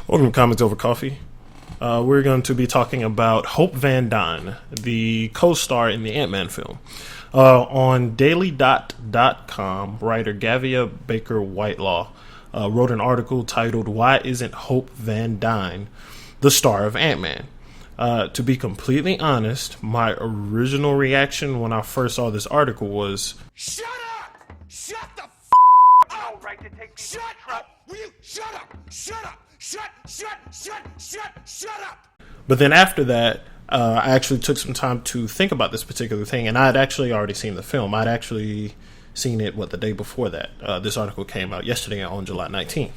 Welcome to Comics Over Coffee. We're going to be talking about Hope Van Dyne, the co-star in the Ant-Man film. On dailydot.com, writer Gavia Baker Whitelaw wrote an article titled, "Why Isn't Hope Van Dyne the Star of Ant-Man?" To be completely honest, my original reaction when I first saw this article was, "Shut up! Shut the f*** up! Right to take shut up! Will you shut up? Shut up! Shut up!" But then after that, I actually took some time to think about this particular thing, and I had actually already seen the film. I'd actually seen it, the day before that. This article came out yesterday on July 19th.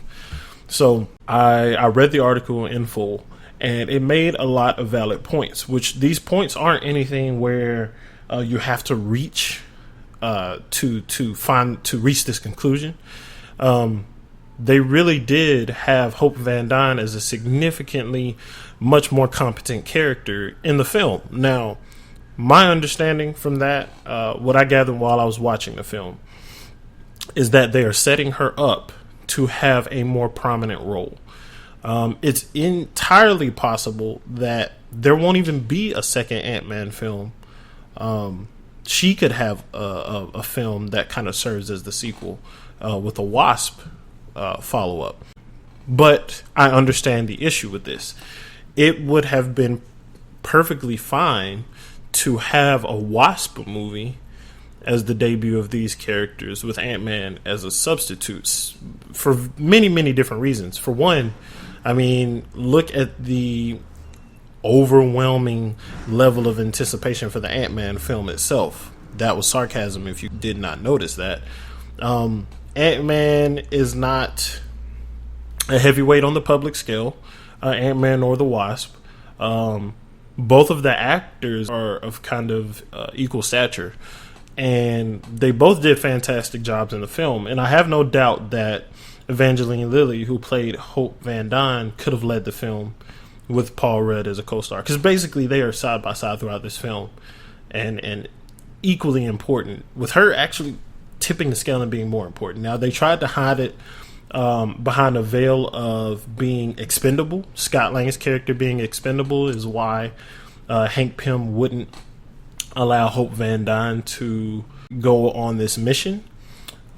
So I read the article in full, and it made a lot of valid points, which these points aren't anything where you have to reach to reach this conclusion. They really did have Hope Van Dyne as a significantly much more competent character in the film. Now, my understanding from that, what I gathered while I was watching the film, is that they are setting her up to have a more prominent role. It's entirely possible that there won't even be a second Ant-Man film. She could have a film that kind of serves as the sequel with a Wasp follow-up. But I understand the issue with this. It would have been perfectly fine to have a Wasp movie as the debut of these characters with Ant-Man as a substitute for many, many different reasons. For one, I mean, look at the overwhelming level of anticipation for the Ant-Man film itself. That was sarcasm if you did not notice that. Ant-Man is not a heavyweight on the public scale, Ant-Man or the Wasp. Both of the actors are of kind of equal stature, and they both did fantastic jobs in the film. And I have no doubt that Evangeline Lilly, who played Hope Van Dyne, could have led the film with Paul Rudd as a co-star, because basically they are side by side throughout this film, and equally important, with her actually tipping the scale and being more important. Now, they tried to hide it behind a veil of being expendable. Scott Lang's character being expendable is why Hank Pym wouldn't allow Hope Van Dyne to go on this mission.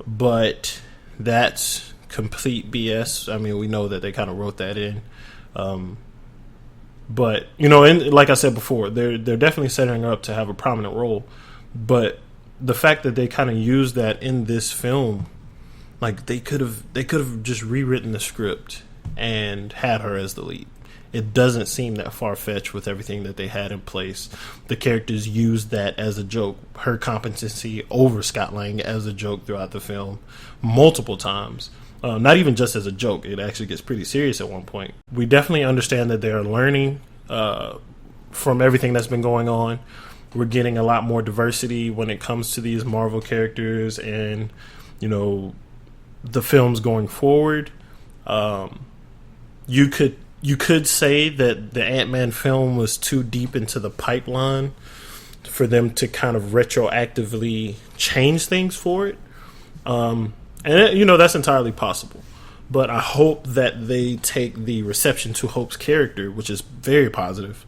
But that's complete BS. I mean, we know that they kind of wrote that in. But, and like I said before, they're definitely setting her up to have a prominent role. But the fact that they kind of used that in this film, like they could have just rewritten the script and had her as the lead. It doesn't seem that far-fetched with everything that they had in place. The characters used that as a joke, her competency over Scott Lang as a joke throughout the film multiple times. Not even just as a joke. It actually gets pretty serious at one point. We definitely understand that they are learning from everything that's been going on. We're getting a lot more diversity when it comes to these Marvel characters and, the films going forward. You could say that the Ant-Man film was too deep into the pipeline for them to kind of retroactively change things for it. And, that's entirely possible. But I hope that they take the reception to Hope's character, which is very positive,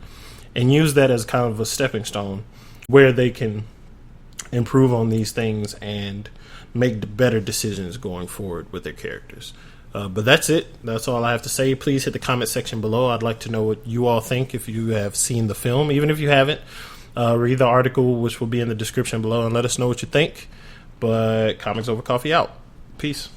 and use that as kind of a stepping stone where they can improve on these things and make better decisions going forward with their characters. But that's it. That's all I have to say. Please hit the comment section below. I'd like to know what you all think if you have seen the film. Even if you haven't, read the article, which will be in the description below, and let us know what you think. But Comics Over Coffee out. Peace.